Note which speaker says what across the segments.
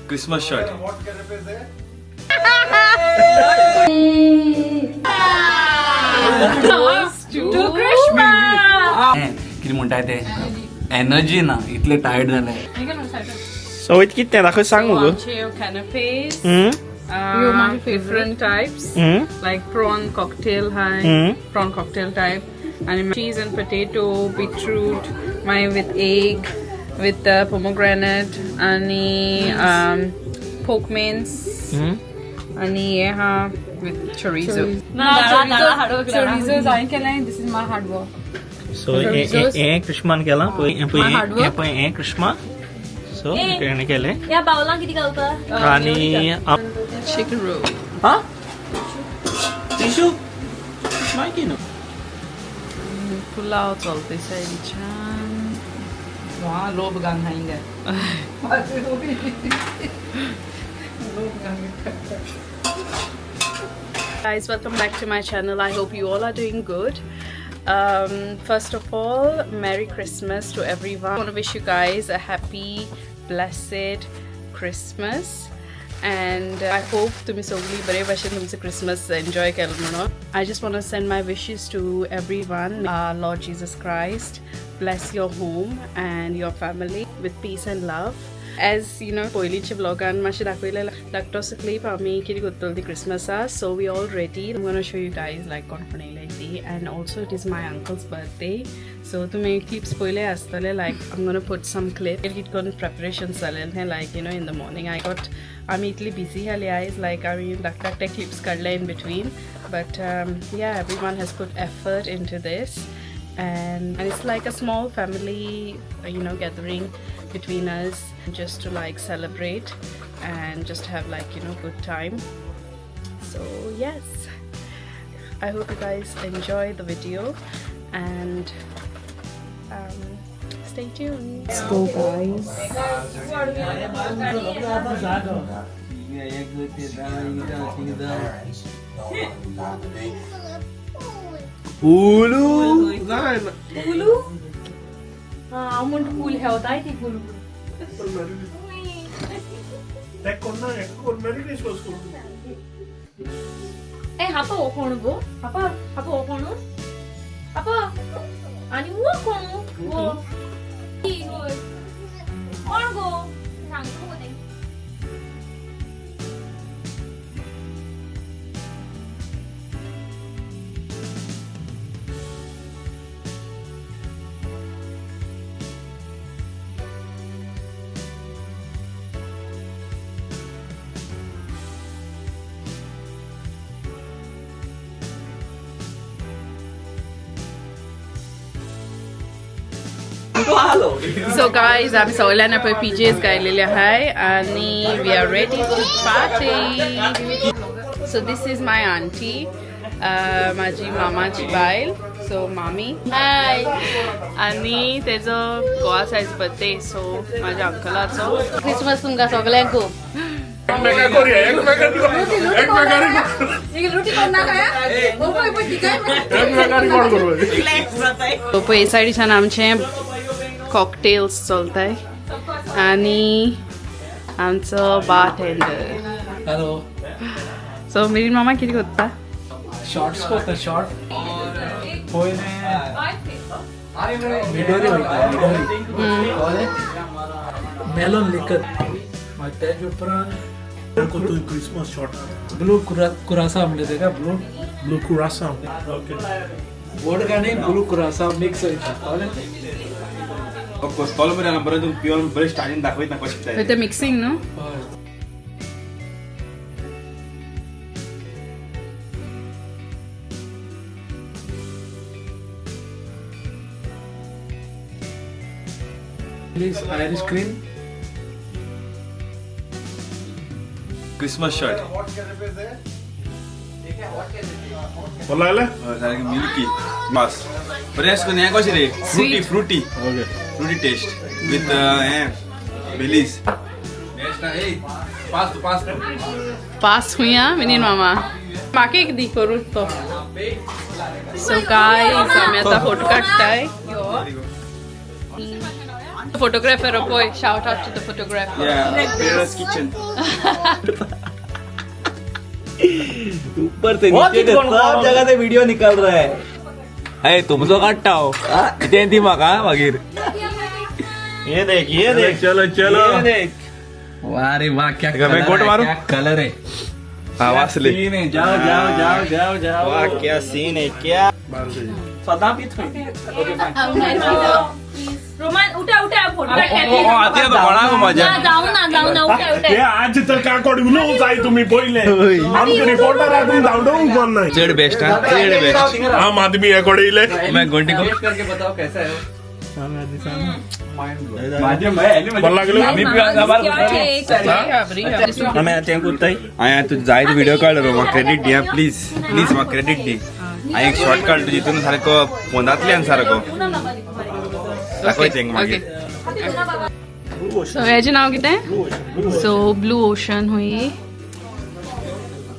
Speaker 1: Christmas shirt.
Speaker 2: किती म्हणताय ते एनर्जी ना इतले टायर्ड झाले.
Speaker 3: सवयीत किती दाखव सांग मग.
Speaker 4: Canapes. Different types like prawn cocktail prawn cocktail type, and cheese and potato, beetroot, mine with egg, with pomegranate, and pork mince, and with chorizo.
Speaker 5: Chorizo is I can this is my hard work.
Speaker 3: सो हे कृष्मान केला हे कृष्मा सो हे केले
Speaker 5: या बावला किती घालता
Speaker 3: आणि
Speaker 4: Chicken roll.
Speaker 3: हा tissue माहिती ना
Speaker 4: Pulao चलते सही छान.
Speaker 2: वहाँ लोग गान खाएंगे.
Speaker 4: Guys, welcome back to my channel. I hope you all are doing good. First of all, Merry Christmas to everyone. I want to wish you guys a happy, blessed Christmas, and I hope तुम्ही सगळी बरे भाशेन तुमचे Christmas enjoy केलं म्हणून. I just want to send my wishes to everyone. Lord Jesus Christ bless your home and your family with peace and love. As you know, पयलींच्या vlogan मातशें दाखयलें धाकटोसो clip आमी कितें करतलो ती क्रिसमसाक. So we all ready. I'm gonna show you guys like कोण कोण येयले ती, and also it is my uncle's birthday. So तुमी clips पयले आसतले like I'm gonna put some clip. It got preparations जालें like you know in the morning. आमी इतली busy जाली आयज like आमी धाकटे clips काडले in between. But yeah, everyone has put effort into this, and it's like a small family gathering between us, just to like celebrate and just have like good time. So yes, I hope you guys enjoy the video, and stay tuned. Let's go, guys.
Speaker 5: अमुन फूल है होता है ती फूल ए हापा ओकोण गो हापा ओकोण हापा आणि वो कोण वो और गो सांगतो होते.
Speaker 4: So guys, आम्ही सगळ्यांना पळय PJs घातलेले आहे आणि we are ready to party. So this is my auntie, माझी मामाची बायल, so मामी. हाय. आणि तेजो गोवाचा आयज बर्थडे, सो माझ्या अंकलाचो.
Speaker 5: क्रिसमस तुमका सगळ्यांक
Speaker 4: तो पळय सायडीच्यान आमचे कॉकटेल्स चलताय आणि आमचो बारटेंडर.
Speaker 2: हॅलो.
Speaker 4: सो मिरीन मामा किती करता?
Speaker 2: शॉर्ट्स करता शॉर्ट. पयले मिडोरी वयता मिडोरी. मेलोन लिकत मागीर तेज उपरांत
Speaker 6: क्रिसमस शॉर्ट
Speaker 2: ब्लू कुरासा म्हणले तेका
Speaker 6: ब्लू कुरासा ओके
Speaker 2: वोड गाणी ब्लू कुरासा मिक्स वयता कळ्ळें.
Speaker 1: कॉल मध्ये बरं तुम्ही प्युअर बरे स्टार्टिंग दाखवत ना कशी
Speaker 4: ते मिक्सिंग न्हू.
Speaker 2: Please Irish cream.
Speaker 1: Christmas shirt
Speaker 6: बोला आले
Speaker 1: मिल्की बस बरे असको न्या कशी रे fruity
Speaker 6: okay
Speaker 1: fruity taste with Belize.
Speaker 4: पास हुआ मिनीन मामा माके एक दी करू तो. सो गाइस आम्ही आता photo काढताय. The photographer, boy. Shout out to the photographer.
Speaker 1: Yeah, Pereira's kitchen.
Speaker 2: ऊपर से नीचे के सब जगह से वीडियो निकल रहा है. अरे तुमचं काढता हो इथे ती मागा मागीर.
Speaker 3: ये देख
Speaker 1: चलो चलो.
Speaker 3: ये देख.
Speaker 2: वाह रे वाह क्या
Speaker 1: मैं गोट मारूं?
Speaker 2: कलर है.
Speaker 1: वासले.
Speaker 2: जाओ जाओ जाओ जाओ जाओ.
Speaker 3: वाह क्या सीन है क्या.
Speaker 2: सदा भी थोड़ी.
Speaker 5: रोमान उठा उठा फोटो
Speaker 1: आती है तो बड़ा को मजा.
Speaker 5: जाऊ ना उठा
Speaker 6: हे आज तर का कडून जाय तुम्ही पहिले आमचे रिपोर्टर आहे तुम्ही धावडवून कोण नाही
Speaker 1: जेड बेस्ट हा. Z best.
Speaker 6: आम आदमी आहे कडीले
Speaker 1: मैं गोंटी को.
Speaker 2: करके बताओ कैसा है.
Speaker 6: मला लागलं
Speaker 3: हमें आते कुत्ताई.
Speaker 1: आया तू जायत व्हिडिओ काढ रो. मग क्रेडिट द्या प्लीज. प्लीज मग क्रेडिट दे. हांवें एक शॉर्ट काढलो जितून सारको फोनांतल्यान सारको दाखोवचें मागीर.
Speaker 4: So हेजें नांव कितें? So Blue Ocean हुई.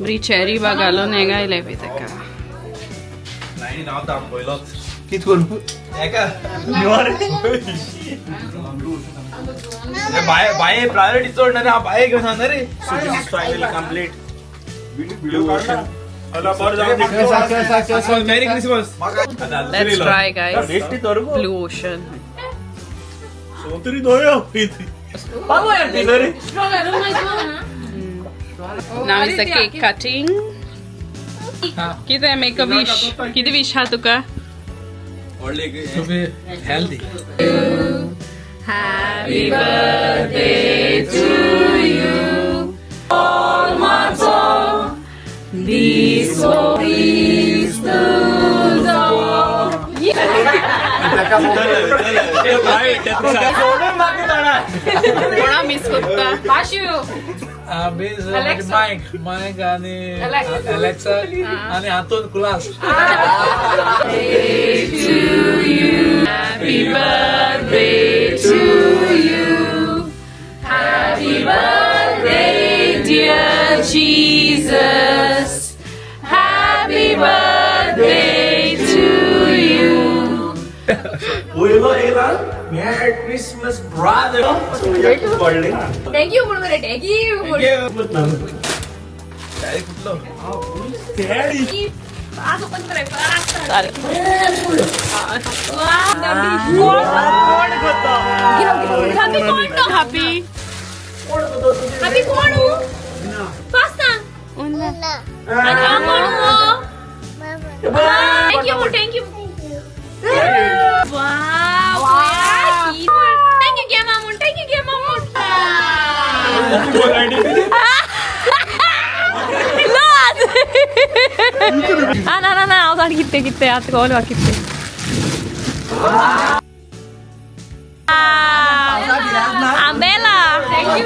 Speaker 4: बरी चेरी बाग घालून हें गायलें बी ताका.
Speaker 2: कित करू.
Speaker 1: बाये प्रायोरिटी चोड ना रे. हा बाये घेऊन जाणार रे.
Speaker 3: Finally complete.
Speaker 1: मेरी Christmas.
Speaker 4: Let's try, guys. Blue Ocean.
Speaker 6: तरी दोयो
Speaker 4: Now is the cake cutting. कितें make a wish? कितें wish हा तुका?
Speaker 2: Healthy.
Speaker 4: Happy birthday to you. All my song. These stories to कोणा मिस करता?
Speaker 7: माईक आणि अलेक्सा आणि हातून class.
Speaker 4: Happy birthday to you. Happy birthday, dear Jesus. Happy birthday to you.
Speaker 3: Merry Christmas, brother.
Speaker 5: Thank you म्हणून रे thank you असं पण करायचं.
Speaker 4: Happy.
Speaker 5: Happy कोण हो? फास्ट सांग. आणि हा कोण हो? Thank you. Wow. Thank you game amount.
Speaker 8: ना ಅವಸಾನ ಕಿತ್ತೆ ಹತ್ತು ಕೋಲು ಹಾಕಿತ್ತೆ. Ambela.
Speaker 5: Thank you.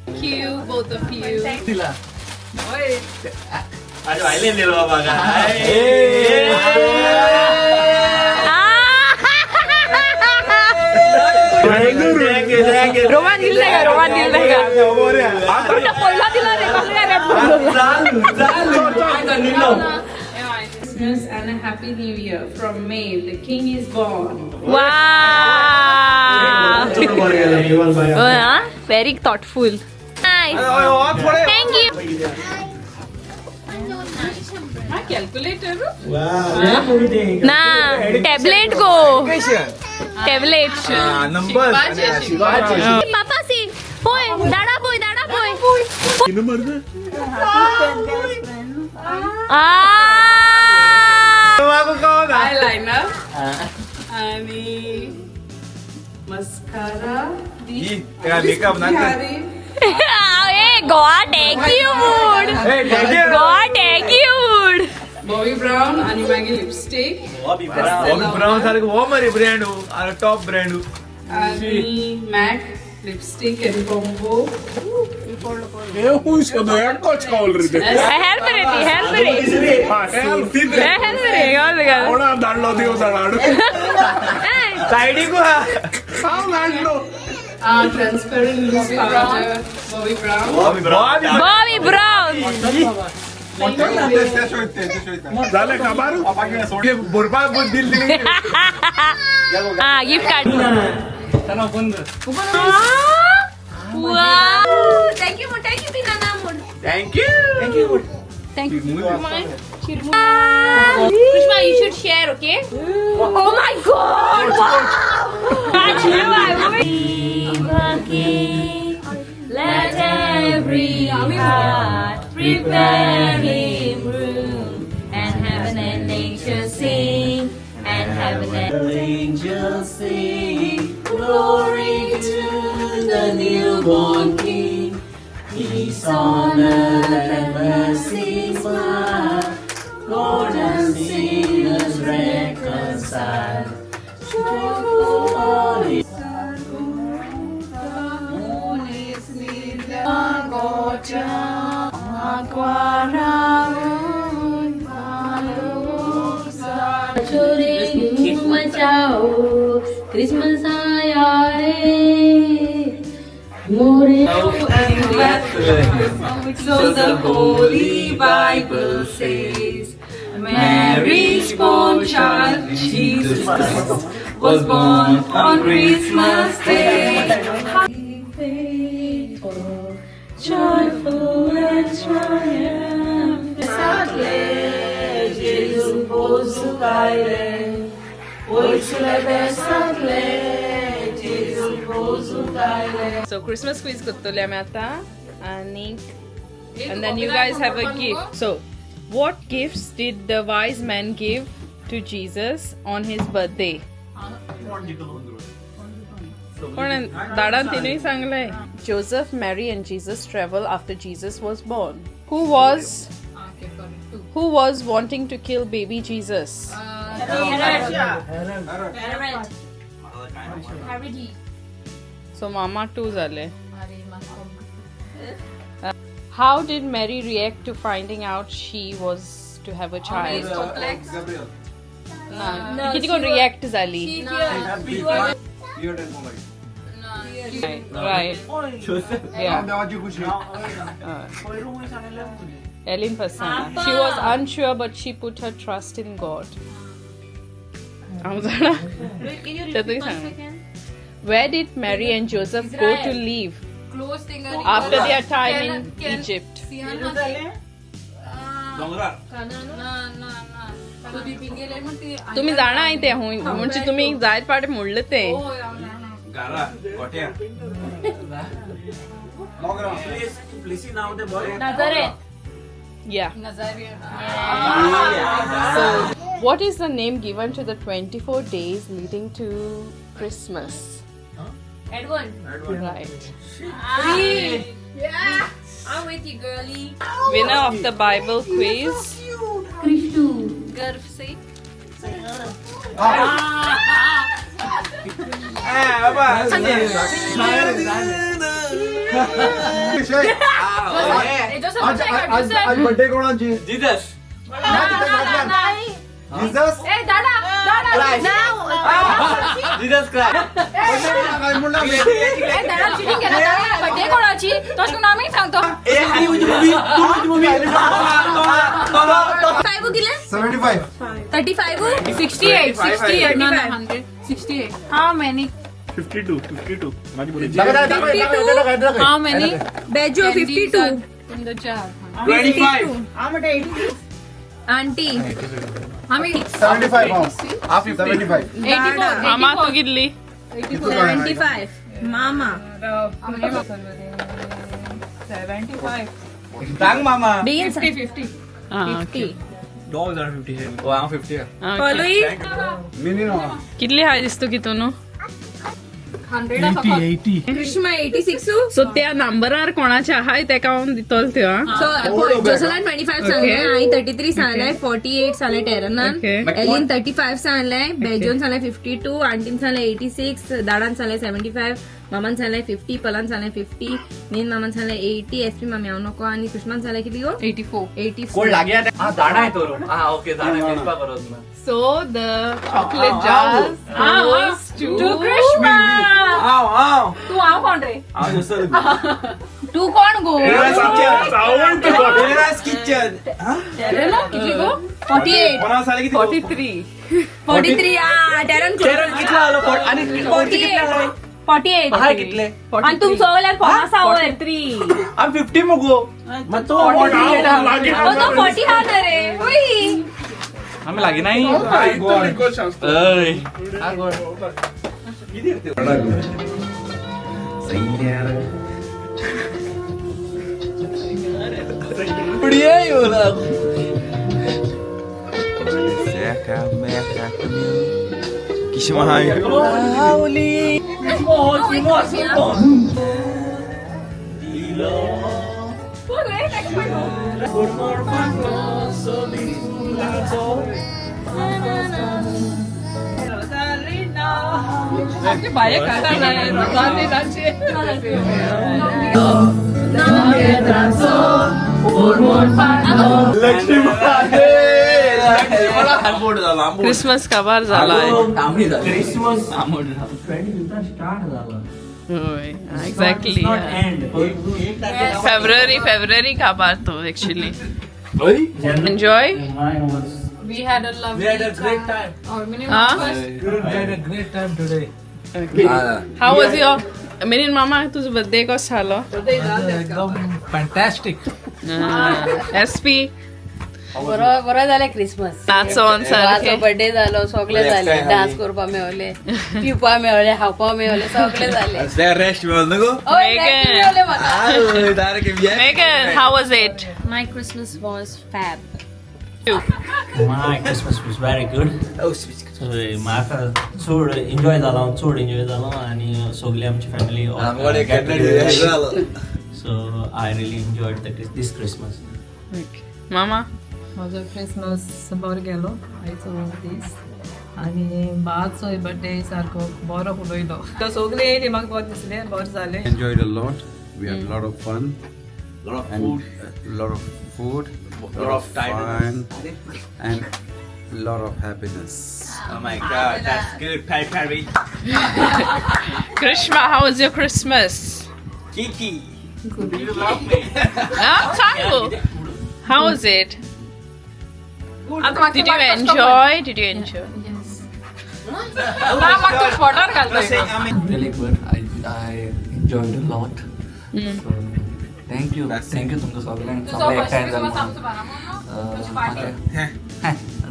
Speaker 4: Thank you, both of you.
Speaker 3: आज आइलैंड ले लो बाबा का.
Speaker 8: रोमान दिल देगा. पहिला दिला रे
Speaker 4: Christmas and a happy new year from May. The king is born.
Speaker 8: Wow. Very thoughtful. Nice. Thank you.
Speaker 4: Calculator.
Speaker 8: ना टॅबलेट गो. टॅबलेट.
Speaker 1: नंबर.
Speaker 8: पापा सी. होय दाडा बोय.
Speaker 4: Eyeliner. आणि mascara.
Speaker 1: मेकअप ना.
Speaker 8: A god ॲक्यूड.
Speaker 4: Bobbi Brown आणि मागीर लिपस्टिक.
Speaker 1: बॉबी ब्राउन सारखं हो मरे ब्रँड हो. टॉप ब्रँड हो.
Speaker 4: आणि MAC lipstick and combo.
Speaker 6: हे होऊ शकतो एकच कॉल रे ते
Speaker 8: हेल्प रे
Speaker 6: कोणा दाडलो देव दाडू
Speaker 1: साइडी को हा.
Speaker 6: हाव दाडलो
Speaker 4: Transparent loose powder. Bobbi Brown.
Speaker 8: Bobby brown.
Speaker 6: झालं का बारू
Speaker 8: हा gift card thank you Nana
Speaker 1: thank you
Speaker 8: Krishma, you should share, okay? Oh my God! Let every heart prepare him room, and heaven and nature sing, and heaven and angels sing, glory to the newborn King. Peace on earth and mercy smile, Lord and sinners reconcile. Joyful holy Christmas आया रे मोरे So the Holy Bible says, Mary's born child, Jesus was born on Christmas Day. Faithful, joyful and triumphant, sadly, Jesus was to guide.
Speaker 4: So Christmas quiz करतले आम्ही आता आणि and then you guys have a gift. So what gifts did the wise men give to Jesus on his birthday? पण दादान तिने सांगलंय. Joseph, Mary and Jesus travel after Jesus was born. Who was wanting to kill baby Jesus? So mama too झाले. How did Mary react to finding out she was to have a child? No, किती कोण react झाली? Right. Yeah. Ellen first. She was unsure, but she put her trust in God. Where did Mary and Joseph go to live after their time in Egypt? तुम्ही जाणा आहे ते म्हणजे तुम्ही जायत पाटे म्हणलं ते Yeah. So, what is the name given to the 24 days leading to Christmas?
Speaker 5: Edwin.
Speaker 4: Right.
Speaker 5: Yeah. I'm with you, girlie.
Speaker 4: Winner of the Bible quiz.
Speaker 5: Krishtu. Garv se.
Speaker 1: आज बर्थडे कोणाची
Speaker 2: जीसस
Speaker 1: जीसस
Speaker 5: ए दादा
Speaker 2: Jesus Christ
Speaker 5: ए दादा cheating केला दादा birthday कोणाची तो नाव मी सांगतो
Speaker 2: ए हानी movie
Speaker 5: 5 किले
Speaker 1: 75
Speaker 5: 35 68 no 100 68 how many
Speaker 6: 52 माझी मुलगी
Speaker 5: 52 how many
Speaker 8: बेजो 52
Speaker 5: in the jar
Speaker 2: 25
Speaker 5: auntie how many
Speaker 1: 75 75
Speaker 5: 84
Speaker 4: मामा तू कितली
Speaker 8: 75 मामा
Speaker 5: 75
Speaker 2: सांग मामा
Speaker 8: beans
Speaker 5: 50
Speaker 3: Dogs are 50 here.
Speaker 2: ओ हां 50 है
Speaker 8: पलोई
Speaker 1: मिनी नो
Speaker 4: कितली हाय दिसतो की तू
Speaker 3: 80.
Speaker 8: कृष्णा 86
Speaker 4: सो त्या नंबरार कोणाच्या आहाय तेका हांव दितोल त्यो
Speaker 8: सो जोसलान 25 सांगले आई 33 सांगले 48 सांगले टेरनान
Speaker 4: Okay.
Speaker 8: एलिन 35 सांगले बेजोन सांगले 52 आंटीन सांगले 86 दाडान सांगले 75 मामान सांगले 50 पलान सांगले 50 मीन मामान सांगले 80 एसपी मामी हांव नको आणि कृष्णान सांगले किती गो
Speaker 4: 84
Speaker 2: कोण लाग्या हां दाणा आहे तो हां ओके दाणा केसपा करत ना
Speaker 4: So the chocolate jars goes to
Speaker 5: Krishna
Speaker 2: आओ
Speaker 5: तू आव कोण रे
Speaker 2: आओ दुसरं
Speaker 8: तू कोण गो
Speaker 6: चावून तू कोण?
Speaker 1: किचन
Speaker 8: किती गो 48
Speaker 1: कोणाला सांगितलं किती
Speaker 4: 43.
Speaker 8: 43 टेरन
Speaker 2: कितला आलो आणि
Speaker 8: 48
Speaker 2: हाय कितले
Speaker 8: आणि तुम सगळ्यात पन्नास आवय
Speaker 4: 43.
Speaker 2: आम्ही 50 मगो मग तो 48
Speaker 6: चाव लागे.
Speaker 8: तो 40 हा ना रे होई
Speaker 2: आम्ही लागे नाही
Speaker 1: किशमाय
Speaker 4: क्रिसमस काबार झालाय
Speaker 2: क्रिसमस
Speaker 4: एक्झॅक्टली फेब्रुवारी काबार तो actually enjoy
Speaker 5: We had a lovely
Speaker 7: We had a great time. We had a great time today.
Speaker 4: How was your मिनिन मामा तुझं बर्थडे कसं झालं
Speaker 7: एकदम fantastic.
Speaker 4: एसपी
Speaker 5: बरं झालं क्रिसमस
Speaker 4: नाचोन सारखे
Speaker 5: बर्थडे जालो सगळे झाले डान्स करपा मेवले पिवपा मेवले खावपा मेवले सगळे झाले
Speaker 1: रेस्ट मिळालं नको
Speaker 4: Megan, how was it?
Speaker 5: My Christmas was fab.
Speaker 3: My Christmas was very good. So म्हाका चड एन्जॉय जालो चड एन्जॉय जालो आनी सगळी आमची family so I really enjoyed this Christmas
Speaker 4: Mama?
Speaker 9: म्हजो क्रिसमस बरो गेलो आयचो दीस आनी बाचो बर्थडे सारको बरो उलयलो तो सगळे येयली म्हाका बरें दिसलें बरें जालें
Speaker 10: Enjoyed a lot. We had a lot of fun. Lot of food. Lot of fun. And lot of happiness.
Speaker 1: Oh my god, that's good, Perry.
Speaker 4: Krishma, how was your Christmas?
Speaker 1: Kiki.
Speaker 4: Sangu. How was it? Did you enjoy? Did you enjoy?
Speaker 11: Really good. I enjoyed a lot. So, thank you तुमचं सगळ्यांक सगळे एकठांय जालें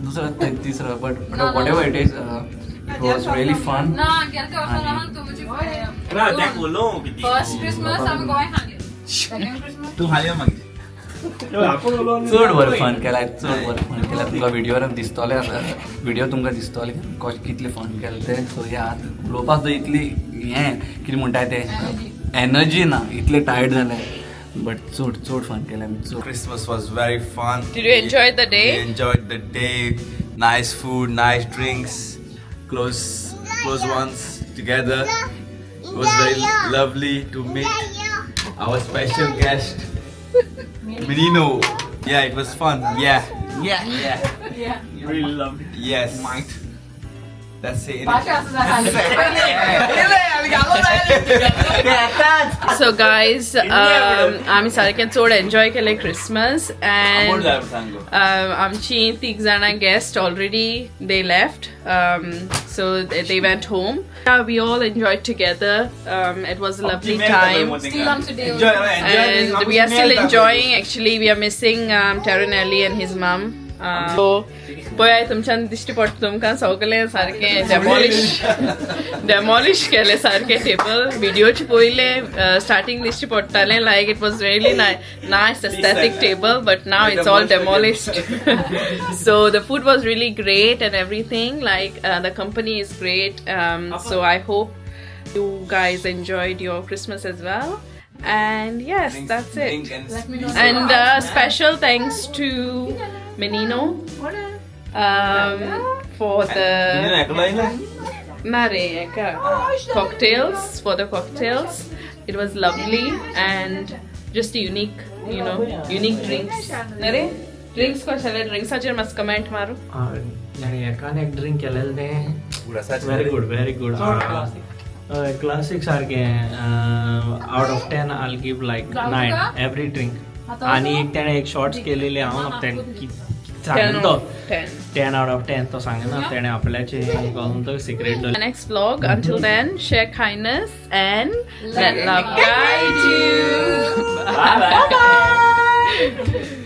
Speaker 11: दुसरं तिसरं but whatever it is it was really fun
Speaker 5: first Christmas आमी गोंय हांगे
Speaker 1: तू हाल्या मागीर
Speaker 11: चड बरें फन केलां चड बरें फन केलां तुमकां व्हिडिओर दिसतलें व्हिडिओ तुमकां दिसतलें कितलें फन केलें तें सो ह्या उलोवपाक इतली हें कितें म्हणटाय तें एनर्जी ना इतले टायर्ड जालें बट चड फन केलें आमी चड
Speaker 1: Christmas was very fun.
Speaker 4: Did you enjoy the day?
Speaker 1: We enjoyed the day. Nice food, nice drinks, close ones together. It was very lovely to meet our special guest, Menino. Yeah, it was fun. Yeah. Really loved it. Yes. Might. That's it.
Speaker 4: So guys, आम्ही सारखे चड enjoy केले Christmas and आमची 3 जाणां guest already they left so they went home. We all enjoyed together. It was a lovely time. And we are still enjoying. Actually, we are missing Taranelli and his mom. So, पळय तुमच्यान दिश्टी पडटा तुमकां सगळें सारकें डेमॉलिश केलें सारकें table व्हिडिओचे पयले starting दिश्टी पडटालें like it was really nice aesthetic table but now it's all demolished so the food was really great and everything like the company is great so I hope you guys enjoyed your Christmas as well. And yes, that's it. And special thanks to Menino for the cocktails. It was lovely and just unique, unique drinks. Nare drinks ko chale drinks acher mas comment maru.
Speaker 3: यानी एकान एक drink केलेलें तें very good classic सारखे out of 10 all give like 9 every drink आणि एक त्याने एक shorts केलेले हांव सांगेन तो 10 out of 10 तो सांगेन त्याने आपल्याचे कळून तो secrete
Speaker 4: Next vlog. Until then, share kindness and let love guide you.
Speaker 2: Bye bye.